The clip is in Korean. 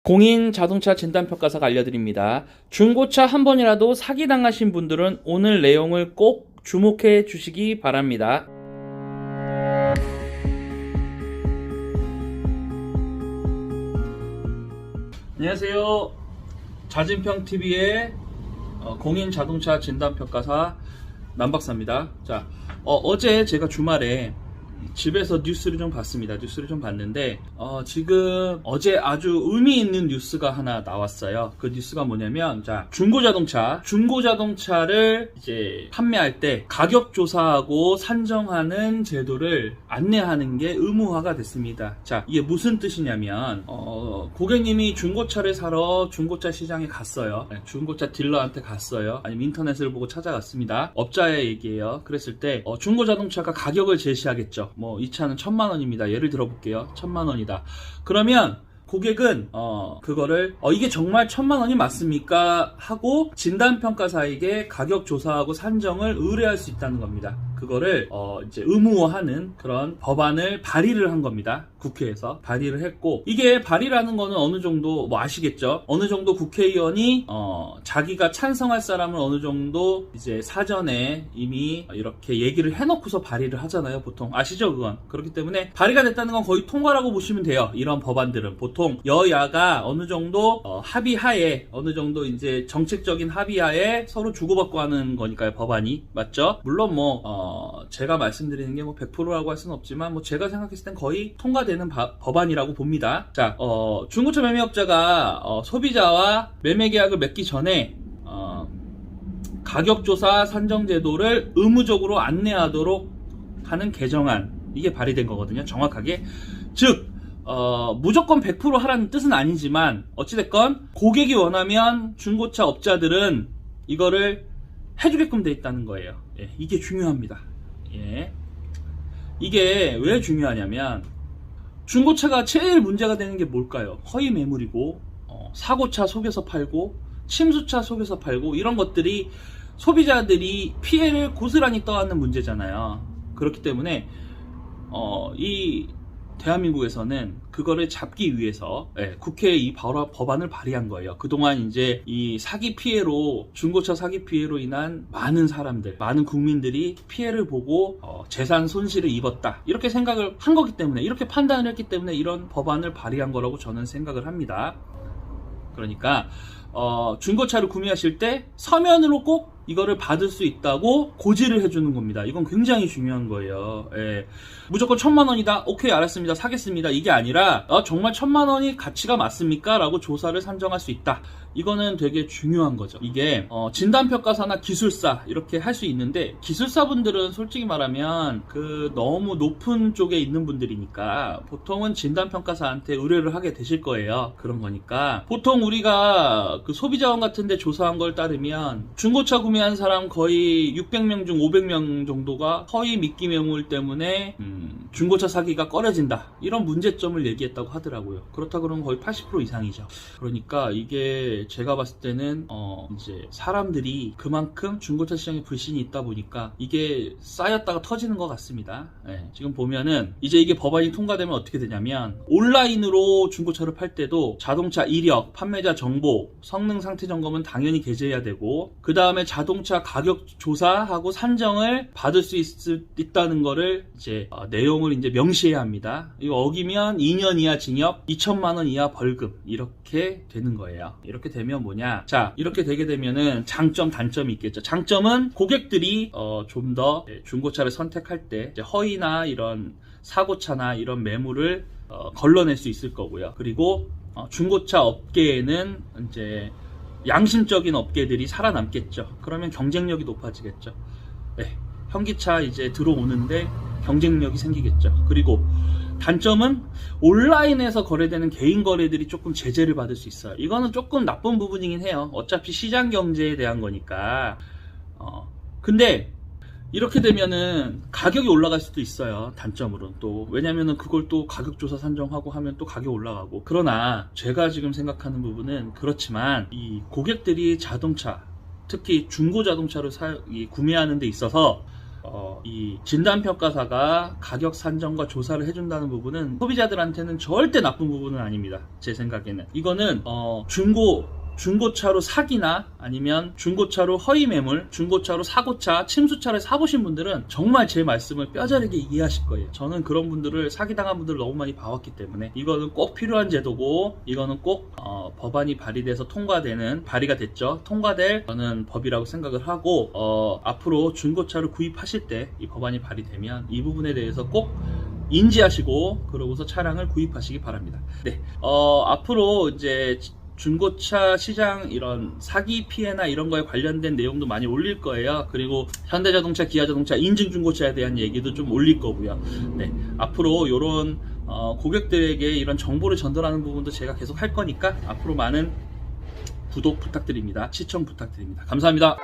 공인 자동차 진단평가사가 알려드립니다. 중고차 한 번이라도 사기당하신 분들은 오늘 내용을 꼭 주목해 주시기 바랍니다. 안녕하세요. 자진평TV의 공인 자동차 진단평가사 남박사입니다. 자, 어제 제가 주말에 집에서 뉴스를 좀 봤습니다. 뉴스를 좀 봤는데 지금 어제 아주 의미 있는 뉴스가 하나 나왔어요. 그 뉴스가 뭐냐면, 자, 중고자동차를 이제 판매할 때 가격 조사하고 산정하는 제도를 안내하는 게 의무화가 됐습니다. 자, 이게 무슨 뜻이냐면 고객님이 중고차를 사러 중고차 시장에 갔어요. 중고차 딜러한테 갔어요. 아니면 인터넷을 보고 찾아갔습니다. 업자의 얘기예요. 그랬을 때 중고자동차가 가격을 제시하겠죠. 이 차는 1000만원입니다. 예를 들어 볼게요. 1000만원이다. 그러면 고객은 그거를 이게 정말 1000만원이 맞습니까? 하고 진단평가사에게 가격 조사하고 산정을 의뢰할 수 있다는 겁니다. 그거를 이제 의무화하는 그런 법안을 발의를 한 겁니다. 국회에서 발의를 했고, 이게 발의라는 거는 어느 정도 아시겠죠? 어느 정도 국회의원이 자기가 찬성할 사람을 어느 정도 이제 사전에 이미 이렇게 얘기를 해놓고서 발의를 하잖아요. 보통 아시죠? 그건. 그렇기 때문에 발의가 됐다는 건 거의 통과라고 보시면 돼요. 이런 법안들은 보통 여야가 어느 정도 합의하에, 어느 정도 이제 정책적인 합의하에 서로 주고받고 하는 거니까요. 법안이. 맞죠? 물론 제가 말씀드리는 게 100%라고 할 수는 없지만 제가 생각했을 땐 거의 통과되는 법안이라고 봅니다. 자, 중고차 매매업자가 소비자와 매매 계약을 맺기 전에 가격조사 산정제도를 의무적으로 안내하도록 하는 개정안, 이게 발의된 거거든요. 정확하게. 즉 무조건 100% 하라는 뜻은 아니지만 어찌됐건 고객이 원하면 중고차 업자들은 이거를 해주게끔 돼 있다는 거예요. 예, 이게 중요합니다. 예. 이게 왜 중요하냐면, 중고차가 제일 문제가 되는 게 뭘까요? 허위 매물이고, 사고차 속여서 팔고, 침수차 속여서 팔고, 이런 것들이 소비자들이 피해를 고스란히 떠안는 문제잖아요. 그렇기 때문에 이 대한민국에서는 그거를 잡기 위해서 국회에 이 법안을 발의한 거예요. 그동안 이제 이 사기 피해로, 중고차 사기 피해로 인한 많은 사람들, 많은 국민들이 피해를 보고 재산 손실을 입었다, 이렇게 생각을 한 거기 때문에, 이렇게 판단을 했기 때문에 이런 법안을 발의한 거라고 저는 생각을 합니다. 그러니까 중고차를 구매하실 때 서면으로 꼭 이거를 받을 수 있다고 고지를 해주는 겁니다. 이건 굉장히 중요한 거예요. 예. 무조건 1000만원이다. 오케이, 알았습니다. 사겠습니다. 이게 아니라 정말 1000만원이 가치가 맞습니까? 라고 조사를 산정할 수 있다. 이거는 되게 중요한 거죠. 이게 진단평가사나 기술사 이렇게 할 수 있는데, 기술사분들은 솔직히 말하면 너무 높은 쪽에 있는 분들이니까 보통은 진단평가사한테 의뢰를 하게 되실 거예요. 그런 거니까 보통 우리가 소비자원 같은 데 조사한 걸 따르면 중고차 구매한 사람 거의 600명 중 500명 정도가 허위 미끼 매물 때문에 중고차 사기가 꺼려진다, 이런 문제점을 얘기했다고 하더라고요. 그렇다 그러면 거의 80% 이상이죠. 그러니까 이게 제가 봤을 때는 이제 사람들이 그만큼 중고차 시장에 불신이 있다 보니까 이게 쌓였다가 터지는 것 같습니다. 지금 보면은 이제 이게 법안이 통과되면 어떻게 되냐면, 온라인으로 중고차를 팔 때도 자동차 이력, 판매자 정보, 성능 상태 점검은 당연히 게재해야 되고, 그 다음에 자동차 가격 조사하고 산정을 받을 수 있다는 거를 이제 내용을 이제 명시해야 합니다. 이거 어기면 2년 이하 징역, 2천만원 이하 벌금, 이렇게 되는 거예요. 이렇게 되면 뭐냐? 자, 이렇게 되게 되면은 장점, 단점이 있겠죠. 장점은 고객들이 좀 더 중고차를 선택할 때 이제 허위나 이런 사고차나 이런 매물을 걸러낼 수 있을 거고요. 그리고 중고차 업계에는 이제 양심적인 업계들이 살아남겠죠. 그러면 경쟁력이 높아지겠죠. 현기차 이제 들어오는데 경쟁력이 생기겠죠. 그리고 단점은 온라인에서 거래되는 개인 거래들이 조금 제재를 받을 수 있어요. 이거는 조금 나쁜 부분이긴 해요. 어차피 시장 경제에 대한 거니까. 근데 이렇게 되면은 가격이 올라갈 수도 있어요. 단점으로는 또. 왜냐면은 그걸 또 가격조사 산정하고 하면 또 가격이 올라가고. 그러나 제가 지금 생각하는 부분은, 그렇지만 이 고객들이 자동차, 특히 중고 자동차를 구매하는 데 있어서 이 진단평가사가 가격 산정과 조사를 해준다는 부분은 소비자들한테는 절대 나쁜 부분은 아닙니다. 제 생각에는 이거는 중고차로 사기나 아니면 중고차로 허위 매물, 중고차로 사고차, 침수차를 사보신 분들은 정말 제 말씀을 뼈저리게 이해하실 거예요. 저는 그런 분들을 사기당한 분들을 너무 많이 봐왔기 때문에 이거는 꼭 필요한 제도고 이거는 꼭 법안이 발의돼서 발의가 됐죠. 통과될 저는 법이라고 생각을 하고 앞으로 중고차를 구입하실 때 이 법안이 발의되면 이 부분에 대해서 꼭 인지하시고 그러고서 차량을 구입하시기 바랍니다. 네, 앞으로 이제 중고차 시장 이런 사기 피해나 이런 거에 관련된 내용도 많이 올릴 거예요. 그리고 현대자동차, 기아자동차 인증 중고차에 대한 얘기도 좀 올릴 거고요. 네, 앞으로 이런 고객들에게 이런 정보를 전달하는 부분도 제가 계속 할 거니까 앞으로 많은 구독 부탁드립니다. 시청 부탁드립니다. 감사합니다.